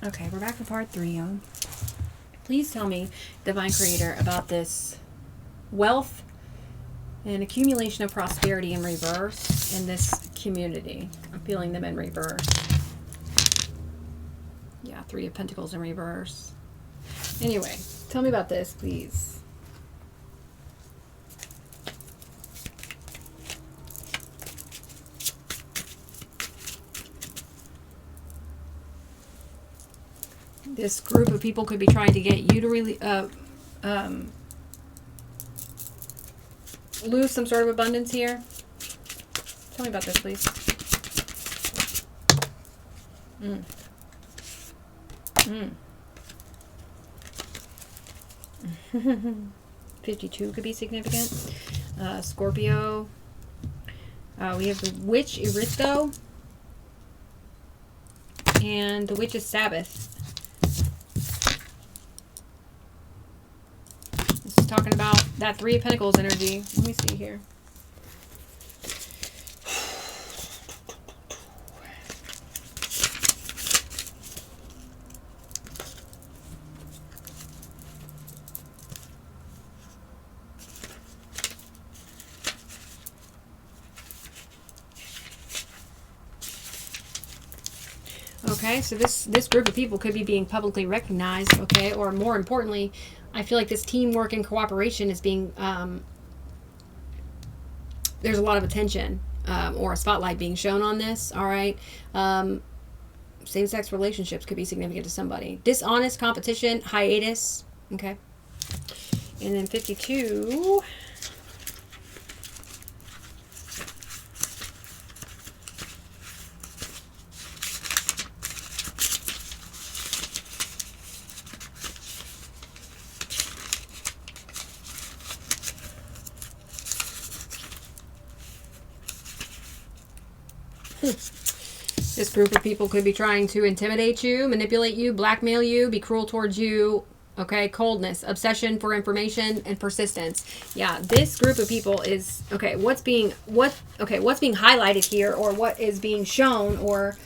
Okay, we're back for part 3, y'all. Please tell me, Divine Creator, about this wealth and accumulation of prosperity in reverse in this community. I'm feeling them in reverse. Yeah, 3 of Pentacles in reverse. Anyway, tell me about this, please. This group of people could be trying to get you to really lose some sort of abundance here. Tell me about this, please. 52 could be significant. Scorpio. We have the Witch Eristo. And the Witch is Sabbath. This is talking about that 3 of Pentacles energy. Let me see here. Okay, so this group of people could be being publicly recognized, okay, or more importantly, I feel like this teamwork and cooperation is being, there's a lot of attention or a spotlight being shown on this, all right? Same-sex relationships could be significant to somebody. Dishonest competition, hiatus, okay? And then 52... This group of people could be trying to intimidate you, manipulate you, blackmail you, be cruel towards you. Okay, coldness, obsession for information, and persistence. Yeah, this group of people is what's being highlighted here, or what is being shown, or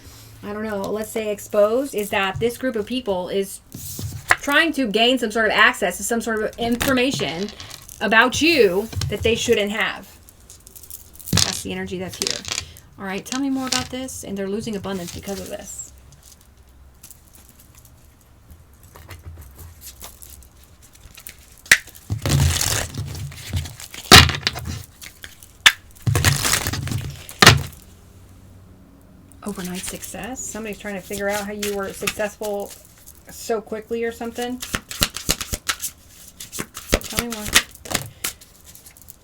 I don't know, let's say exposed, is that this group of people is trying to gain some sort of access to some sort of information about you that they shouldn't have. That's the energy that's here. All right, tell me more about this. And they're losing abundance because of this. Overnight success. Somebody's trying to figure out how you were successful so quickly or something. Tell me more.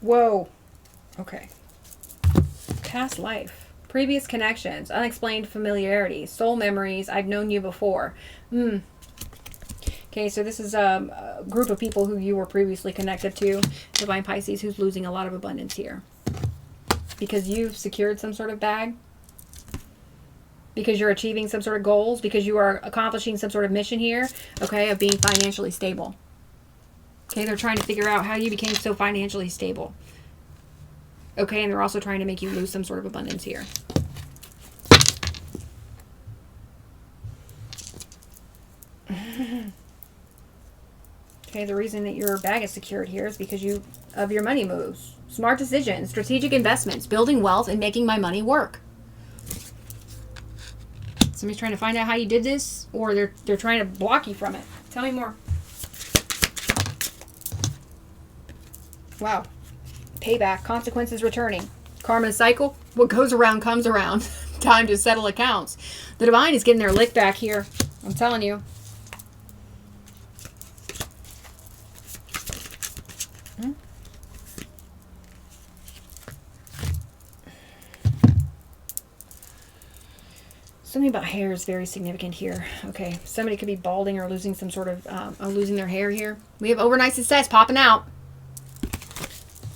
Whoa. Okay. Past life. Previous connections, unexplained familiarity, soul memories, I've known you before. Okay, so this is a group of people who you were previously connected to, Divine Pisces, who's losing a lot of abundance here. Because you've secured some sort of bag. Because you're achieving some sort of goals. Because you are accomplishing some sort of mission here, okay, of being financially stable. Okay, they're trying to figure out how you became so financially stable. Okay, and they're also trying to make you lose some sort of abundance here. Okay, the reason that your bag is secured here is because of your money moves. Smart decisions, strategic investments, building wealth, and making my money work. Somebody's trying to find out how you did this, or they're trying to block you from it. Tell me more. Wow. Payback, consequences returning. Karma cycle, what goes around comes around. Time to settle accounts. The divine is getting their lick back here. I'm telling you. Something about hair is very significant here. Okay, somebody could be balding or losing some sort of, losing their hair here. We have overnight success popping out.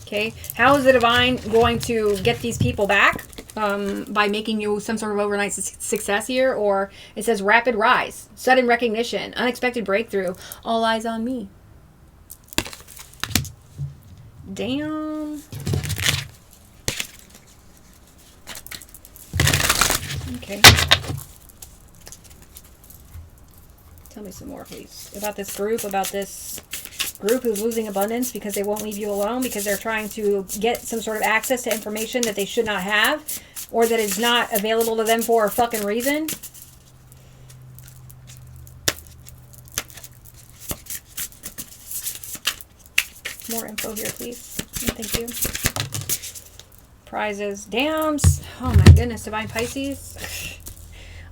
Okay, how is the divine going to get these people back? By making you some sort of overnight success here? Or it says rapid rise, sudden recognition, unexpected breakthrough, all eyes on me. Damn. Okay. Tell me some more, please. About this group who's losing abundance because they won't leave you alone, because they're trying to get some sort of access to information that they should not have, or that is not available to them for a fucking reason. More info here, please. Thank you. Prizes. Damn. Oh my goodness. Divine Pisces.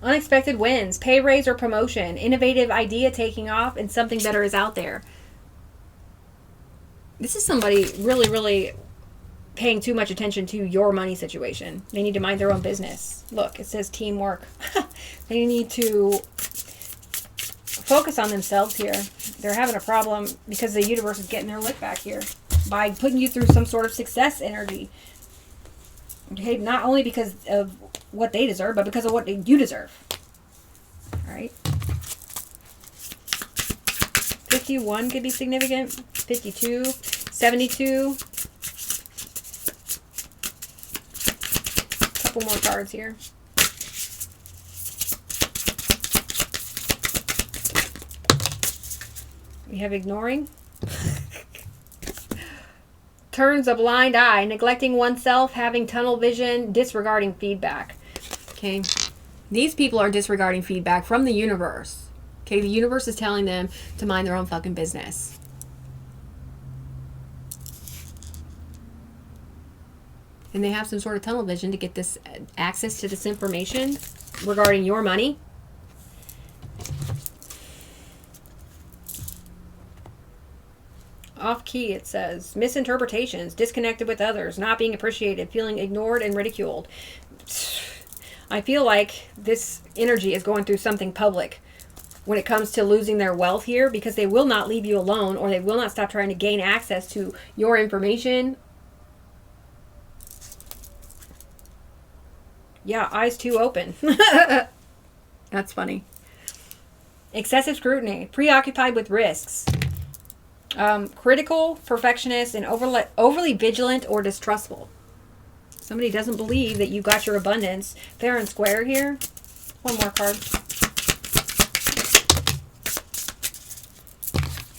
Unexpected wins. Pay raise or promotion. Innovative idea taking off, and something better is out there. This is somebody really, really paying too much attention to your money situation. They need to mind their own business. Look, it says teamwork. They need to focus on themselves here. They're having a problem because the universe is getting their lick back here by putting you through some sort of success energy. Okay, not only because of what they deserve, but because of what you deserve. All right. 51 could be significant. 52, 72. Couple more cards here. We have ignoring. Turns a blind eye, neglecting oneself, having tunnel vision, disregarding feedback. Okay. These people are disregarding feedback from the universe. Okay, the universe is telling them to mind their own fucking business. And they have some sort of tunnel vision to get this access to this information regarding your money. Off key, it says. Misinterpretations, disconnected with others, not being appreciated, feeling ignored and ridiculed. I feel like this energy is going through something public when it comes to losing their wealth here, because they will not leave you alone, or they will not stop trying to gain access to your information. Yeah, eyes too open. That's funny. Excessive scrutiny, preoccupied with risks. Critical, perfectionist, and overly vigilant or distrustful. Somebody doesn't believe that you got your abundance fair and square here. One more card.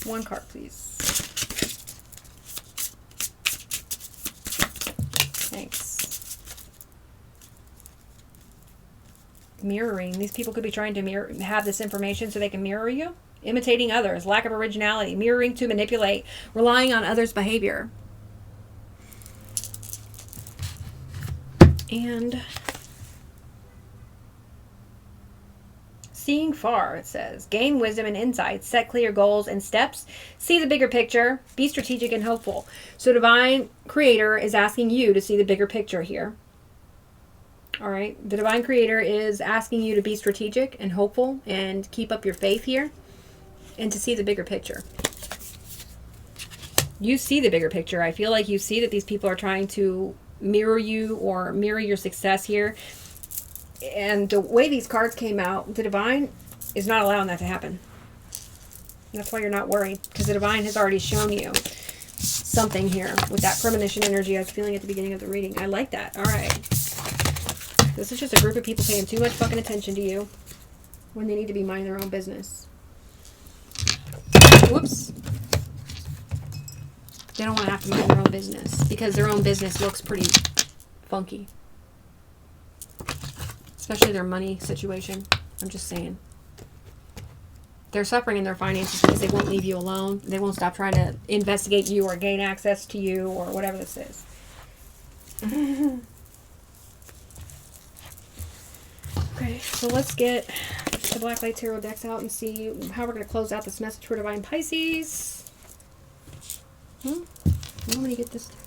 One card, please. Thanks. Mirroring. These people could be trying to have this information so they can mirror you. Imitating others, lack of originality, mirroring to manipulate, relying on others' behavior. And seeing far, it says. Gain wisdom and insights, set clear goals and steps, see the bigger picture, be strategic and hopeful. So Divine Creator is asking you to see the bigger picture here. All right. The Divine Creator is asking you to be strategic and hopeful and keep up your faith here. And to see the bigger picture. You see the bigger picture. I feel like you see that these people are trying to mirror you or mirror your success here. And the way these cards came out, the Divine is not allowing that to happen. That's why you're not worried, because the Divine has already shown you something here with that premonition energy I was feeling at the beginning of the reading. I like that. All right. This is just a group of people paying too much fucking attention to you when they need to be minding their own business. Whoops. They don't want to have to mind their own business because their own business looks pretty funky. Especially their money situation. I'm just saying. They're suffering in their finances because they won't leave you alone. They won't stop trying to investigate you or gain access to you or whatever this is. Okay, so let's get the Black Light Tarot decks out and see how we're going to close out this message for Divine Pisces. You want me to get this deck?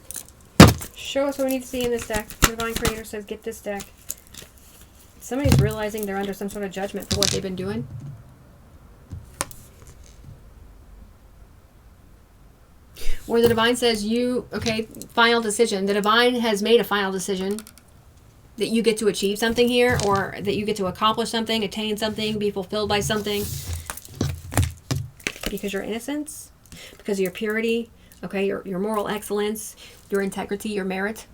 Show us what we need to see in this deck. The Divine Creator says get this deck. Somebody's realizing they're under some sort of judgment for what they've been doing. Where the Divine says final decision. The Divine has made a final decision that you get to achieve something here, or that you get to accomplish something, attain something, be fulfilled by something. Because your innocence, because of your purity, okay, your moral excellence, your integrity, your merit.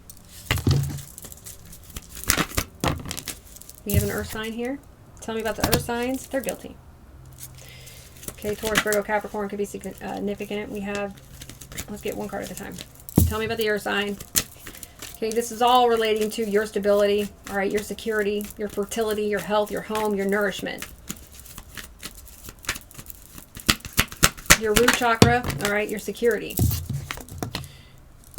We have an earth sign here. Tell me about the earth signs. They're guilty. Okay, Taurus, Virgo, Capricorn could be significant. We have, let's get one card at a time. Tell me about the earth sign. Okay, this is all relating to your stability, all right, your security, your fertility, your health, your home, your nourishment. Your root chakra, all right, your security.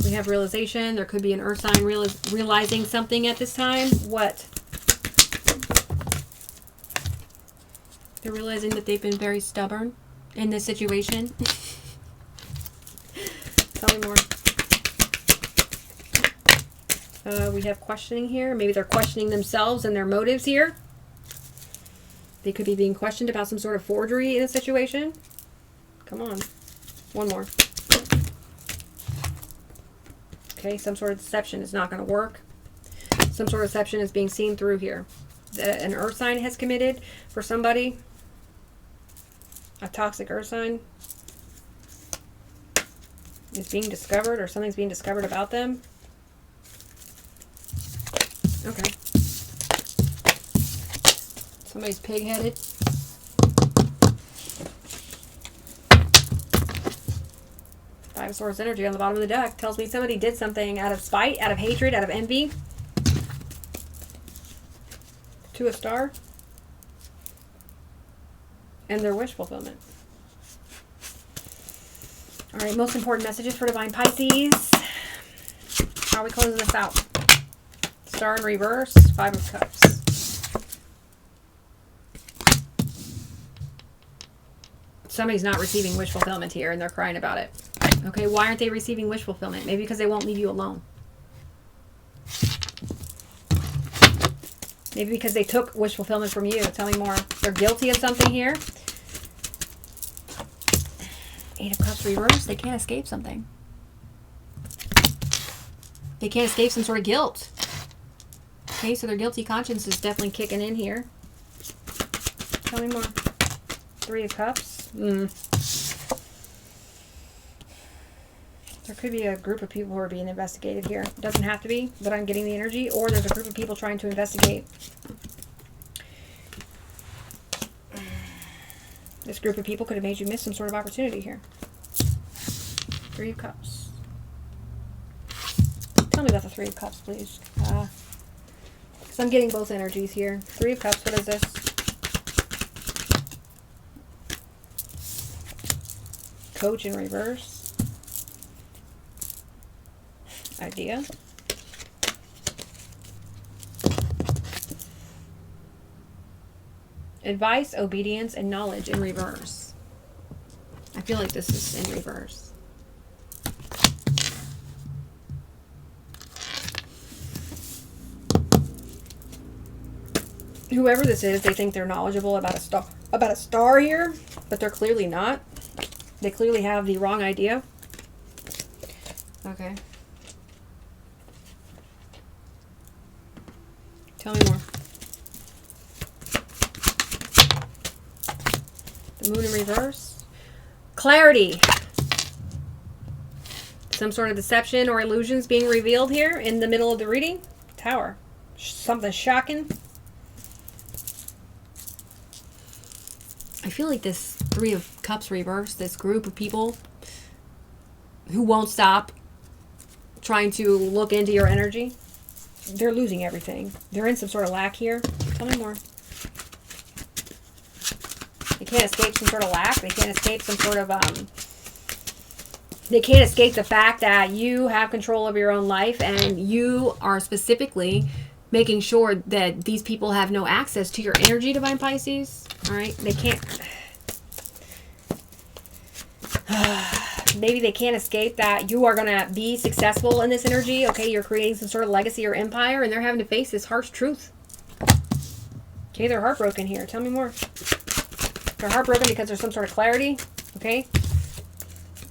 We have realization. There could be an earth sign realizing something at this time. What? They're realizing that they've been very stubborn in this situation. Tell me more. We have questioning here. Maybe they're questioning themselves and their motives here. They could be being questioned about some sort of forgery in a situation. Come on. One more. Okay, some sort of deception is not going to work. Some sort of deception is being seen through here. An earth sign has committed for somebody. A toxic earth sign is being discovered, or something's being discovered about them. Okay. Somebody's pig-headed. Five of Swords energy on the bottom of the deck tells me somebody did something out of spite, out of hatred, out of envy. To a star. And their wish fulfillment. All right, most important messages for Divine Pisces. How are we closing this out? Star in reverse, Five of Cups. Somebody's not receiving wish fulfillment here, and they're crying about it. Okay, why aren't they receiving wish fulfillment? Maybe because they won't leave you alone. Maybe because they took wish fulfillment from you. Tell me more. They're guilty of something here. Eight of Cups reverse. They can't escape something. They can't escape some sort of guilt. Okay, so their guilty conscience is definitely kicking in here. Tell me more. Three of Cups. There could be a group of people who are being investigated here. It doesn't have to be, but I'm getting the energy. Or there's a group of people trying to investigate. This group of people could have made you miss some sort of opportunity here. Three of Cups. Tell me about the Three of Cups, please. Because I'm getting both energies here. Three of Cups, what is this? Coach in reverse. Idea. Advice, obedience, and knowledge in reverse. I feel like this is in reverse. Whoever this is, they think they're knowledgeable about a star here, but they're clearly not. They clearly have the wrong idea. Okay. Tell me more. The Moon in reverse. Clarity. Some sort of deception or illusions being revealed here in the middle of the reading. Tower. Something shocking. I feel like this Three of Cups reverse, this group of people who won't stop trying to look into your energy. They're losing everything. They're in some sort of lack here. Tell me more. They can't escape some sort of lack. They can't escape some sort of, they can't escape the fact that you have control of your own life, and you are specifically making sure that these people have no access to your energy, Divine Pisces. All right? They can't. Maybe they can't escape that you are going to be successful in this energy. Okay, you're creating some sort of legacy or empire, and they're having to face this harsh truth. Okay, they're heartbroken here. Tell me more. They're heartbroken because there's some sort of clarity, okay,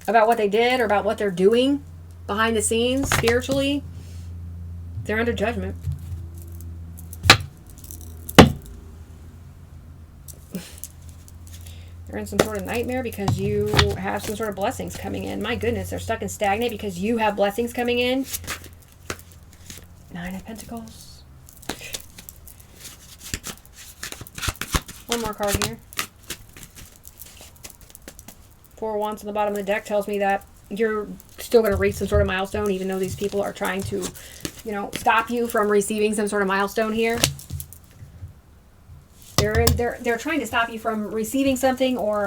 about what they did or about what they're doing behind the scenes spiritually. They're under judgment. They're in some sort of nightmare because you have some sort of blessings coming in. My goodness, they're stuck and stagnant because you have blessings coming in. Nine of Pentacles. One more card here. Four of Wands on the bottom of the deck tells me that you're still going to reach some sort of milestone, even though these people are trying to, you know, stop you from receiving some sort of milestone here. They're trying to stop you from receiving something, or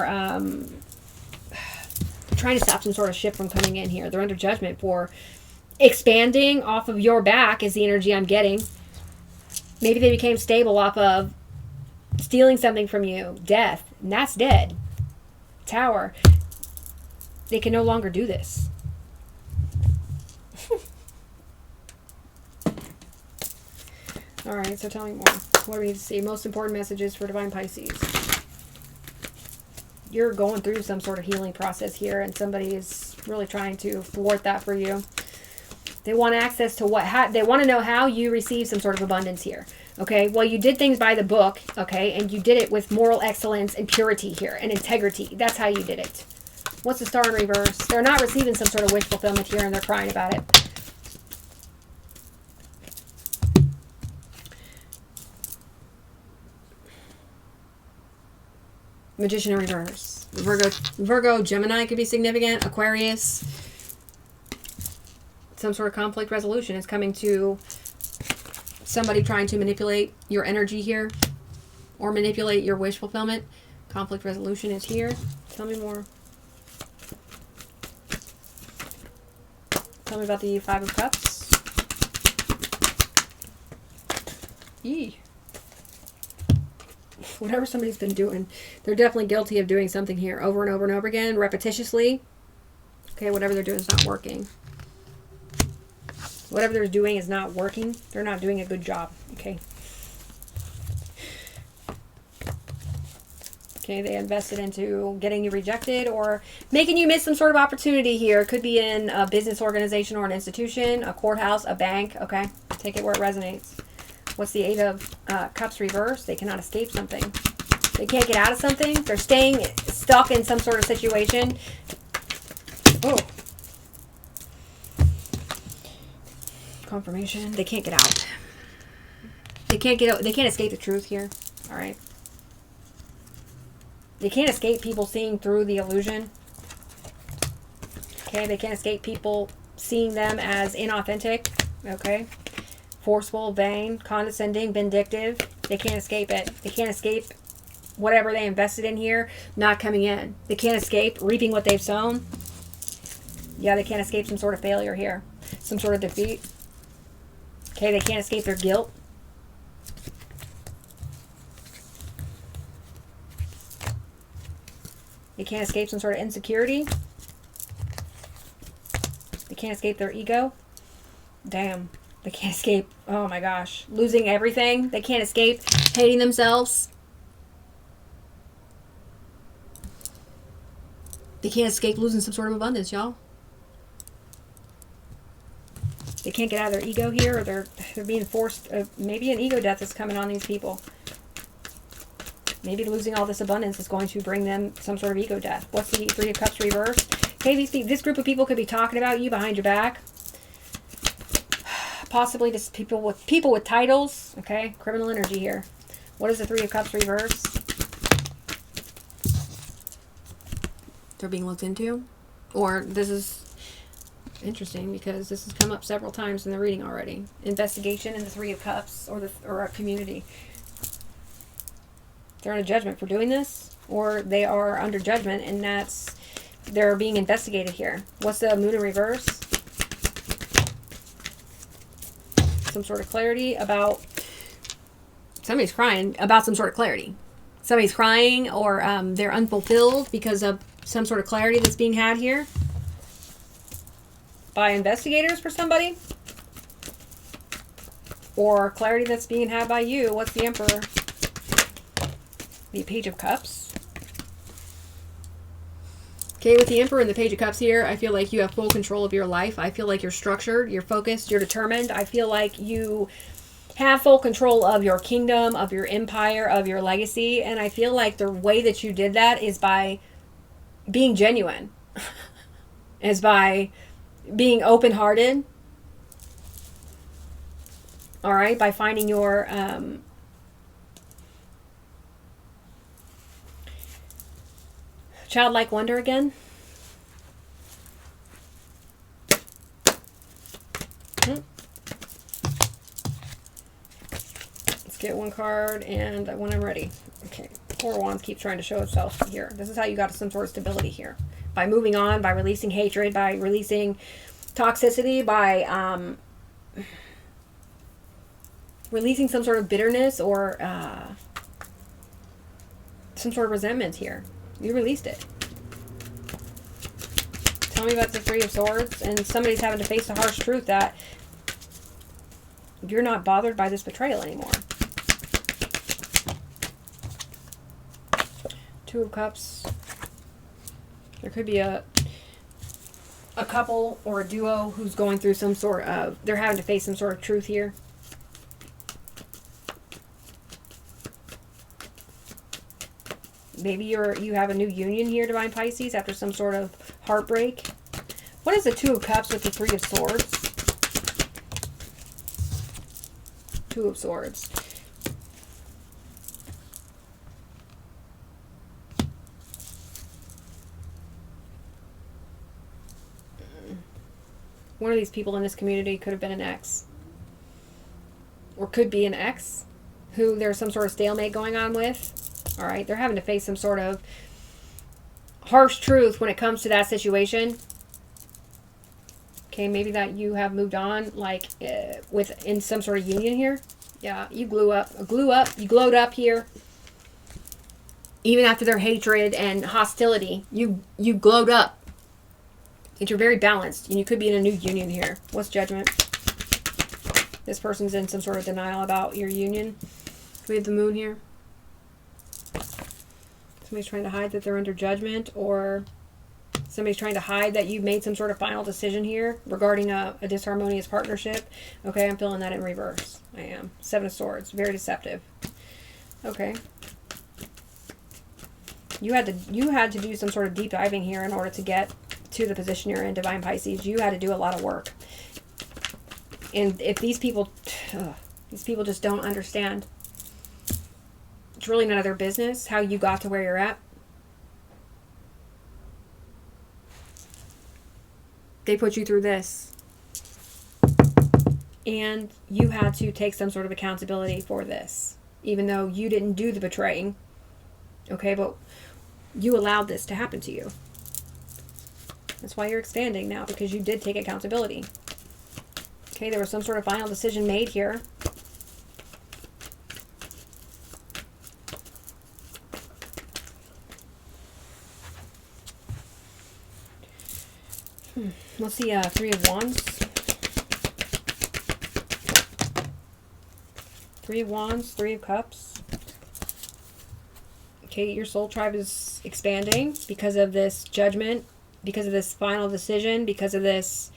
trying to stop some sort of ship from coming in here. They're under judgment for expanding off of your back is the energy I'm getting. Maybe they became stable off of stealing something from you. Death. And that's dead. Tower. They can no longer do this. Alright, so tell me more. What do we need to see? Most important messages for Divine Pisces. You're going through some sort of healing process here, and somebody is really trying to thwart that for you. They want access to they want to know how you receive some sort of abundance here. Okay, well, you did things by the book, okay, and you did it with moral excellence and purity here, and integrity. That's how you did it. What's the Star in reverse? They're not receiving some sort of wish fulfillment here, and they're crying about it. Magician in reverse. Virgo, Gemini could be significant. Aquarius. Some sort of conflict resolution is coming to somebody trying to manipulate your energy here, or manipulate your wish fulfillment. Conflict resolution is here. Tell me more. Tell me about the Five of Cups. Yee. Whatever somebody's been doing, they're definitely guilty of doing something here over and over and over again, repetitiously. Okay, whatever they're doing is not working. Whatever they're doing is not working. They're not doing a good job. Okay. Okay, they invested into getting you rejected or making you miss some sort of opportunity here. It could be in a business organization or an institution, a courthouse, a bank. Okay, take it where it resonates. What's the Eight of Cups reverse? They cannot escape something. They can't get out of something. They're staying stuck in some sort of situation. Oh. Confirmation. They can't get out. They can't get out. They can't escape the truth here. All right. They can't escape people seeing through the illusion. Okay. They can't escape people seeing them as inauthentic. Okay. Forceful, vain, condescending, vindictive. They can't escape it. They can't escape whatever they invested in here not coming in. They can't escape reaping what they've sown. Yeah, they can't escape some sort of failure here. Some sort of defeat. Okay, they can't escape their guilt. They can't escape some sort of insecurity. They can't escape their ego. Damn. They can't escape, oh my gosh, losing everything. They can't escape hating themselves. They can't escape losing some sort of abundance, y'all. They can't get out of their ego here, or they're being forced. Maybe an ego death is coming on these people. Maybe losing all this abundance is going to bring them some sort of ego death. What's the Three of Cups reverse? Okay, this group of people could be talking about you behind your back. Possibly just people with titles. Okay, criminal energy here. What is the Three of Cups reverse? They're being looked into, or this is interesting because this has come up several times in the reading already. Investigation in the Three of Cups, or a community. They're in a judgment for doing this, or they are under judgment, and they're being investigated here. What's the Moon in reverse? Some sort of clarity about somebody's crying about some sort of clarity. Somebody's crying, or they're unfulfilled because of some sort of clarity that's being had here by investigators for somebody, or clarity that's being had by you. What's the Emperor? The Page of Cups. Okay, with the Emperor and the Page of Cups here, I feel like you have full control of your life. I feel like you're structured, you're focused, you're determined. I feel like you have full control of your kingdom, of your empire, of your legacy. And I feel like the way that you did that is by being genuine. Is by being open-hearted. All right, by finding your childlike wonder again. Get one card, and when I'm ready. Okay, Four of Wands keeps trying to show itself here. This is how you got some sort of stability here. By moving on, by releasing hatred, by releasing toxicity, by releasing some sort of bitterness or some sort of resentment here. You released it. Tell me about the Three of Swords, and somebody's having to face the harsh truth that you're not bothered by this betrayal anymore. Two of Cups. There could be a couple or a duo who's going through some sort of, they're having to face some sort of truth here. Maybe you have a new union here, Divine Pisces, after some sort of heartbreak. What is the Two of Cups with the Three of Swords? Two of Swords. One of these people in this community could have been an ex. Or could be an ex who there's some sort of stalemate going on with. All right, they're having to face some sort of harsh truth when it comes to that situation. Okay, maybe that you have moved on, like in some sort of union here. Yeah, you glowed up here. Even after their hatred and hostility, you glowed up. And you're very balanced, and you could be in a new union here. What's Judgment? This person's in some sort of denial about your union. We have the Moon here. Somebody's trying to hide that they're under judgment, or somebody's trying to hide that you've made some sort of final decision here regarding a disharmonious partnership. Okay, I'm feeling that in reverse. I am. Seven of Swords. Very deceptive. Okay. You had to do some sort of deep diving here in order to get to the position you're in, Divine Pisces. You had to do a lot of work. And if these people just don't understand, it's really none of their business how you got to where you're at. They put you through this. And you had to take some sort of accountability for this. Even though you didn't do the betraying. Okay, but you allowed this to happen to you. That's why you're expanding now, because you did take accountability. Okay, there was some sort of final decision made here. Let's see, Three of Wands. Three of Wands, Three of Cups. Okay, your soul tribe is expanding because of this judgment, because of this final decision, because of this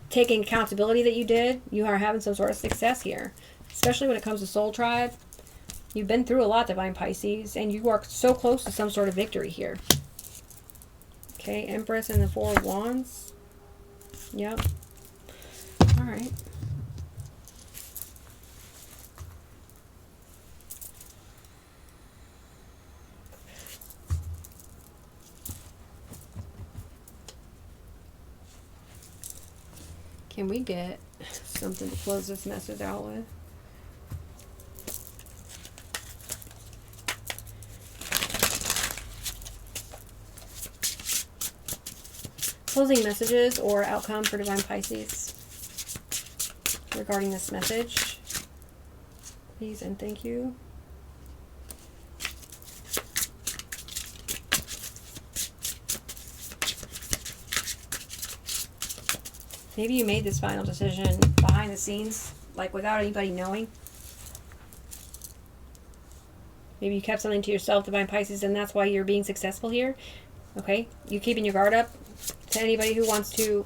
taking accountability that you did. You are having some sort of success here, especially when it comes to soul tribe. You've been through a lot, Divine Pisces, and you are so close to some sort of victory here. Okay, Empress and the Four of Wands. Yep. All right. Can we get something to close this message out with? Closing messages or outcome for Divine Pisces regarding this message. Please and thank you. Maybe you made this final decision behind the scenes, like without anybody knowing. Maybe you kept something to yourself, Divine Pisces, and that's why you're being successful here. Okay? You're keeping your guard up. To anybody who wants to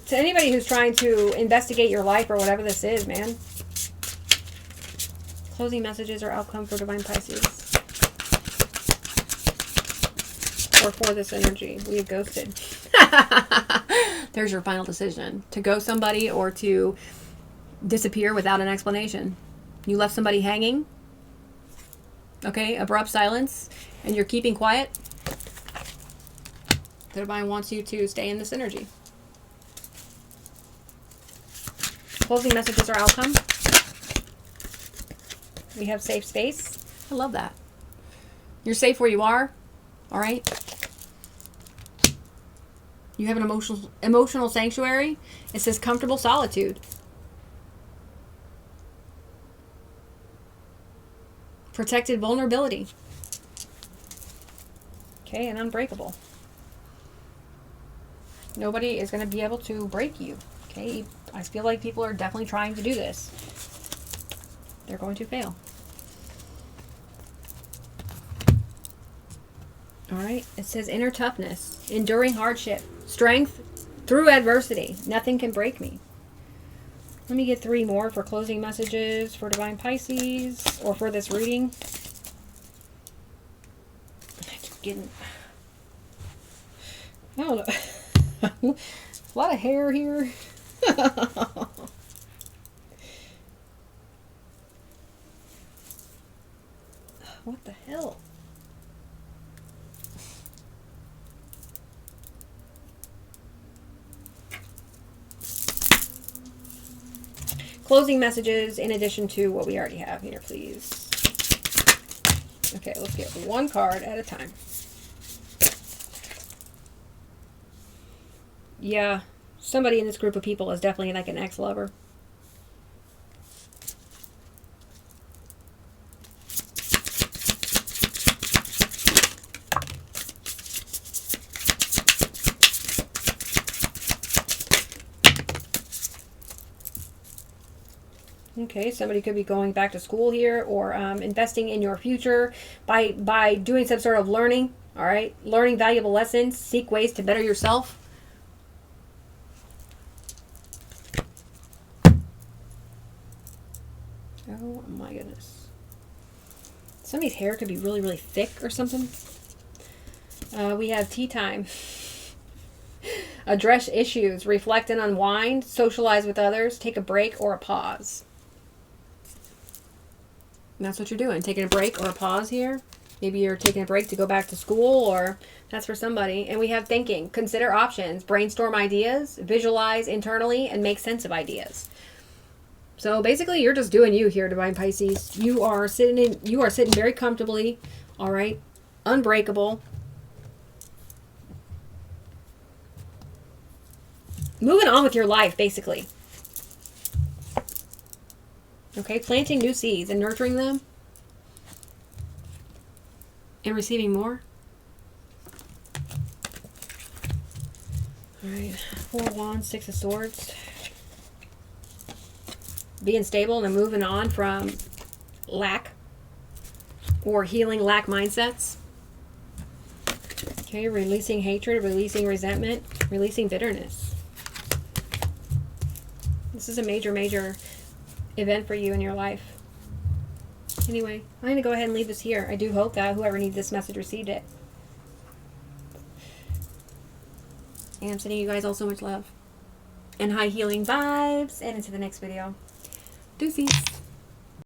anybody who's trying to investigate your life or whatever this is, man. Closing messages or outcome for Divine Pisces. Or for this energy. We have ghosted. There's your final decision. To ghost somebody or to disappear without an explanation. You left somebody hanging. Okay, abrupt silence. And you're keeping quiet. The Divine wants you to stay in this energy. closing messages or outcome. We have safe space. I love that. You're safe where you are. All right. You have an emotional sanctuary. It says comfortable solitude. Protected vulnerability. Okay, and unbreakable. Nobody is going to be able to break you. Okay, I feel like people are definitely trying to do this. They're going to fail. All right, it says inner toughness, enduring hardship, strength through adversity. Nothing can break me. Let me get 3 more for closing messages for Divine Pisces, or for this reading. I keep getting... I don't know. A lot of hair here. What the hell? Closing messages in addition to what we already have here, please. Okay, let's get 1 card at a time. Yeah, somebody in this group of people is definitely like an ex-lover. Okay, somebody could be going back to school here, or investing in your future by doing some sort of learning. All right, learning valuable lessons, seek ways to better yourself. Oh my goodness. Somebody's hair could be really, really thick or something. We have tea time. Address issues, reflect and unwind, socialize with others, take a break or a pause. And that's what you're doing, taking a break or a pause here. Maybe you're taking a break to go back to school, or that's for somebody. And we have thinking, consider options, brainstorm ideas, visualize internally, and make sense of ideas. So basically, you're just doing you here, Divine Pisces. You are sitting very comfortably, all right, unbreakable. Moving on with your life, basically. Okay, planting new seeds and nurturing them. And receiving more. All right, 4 of Wands, 6 of Swords. Being stable and moving on from lack or healing lack mindsets. Okay, releasing hatred, releasing resentment, releasing bitterness. This is a major, major event for you in your life. Anyway, I'm going to go ahead and leave this here. I do hope that whoever needs this message received it. And I'm sending you guys all so much love and high healing vibes. And into the next video. Deuces.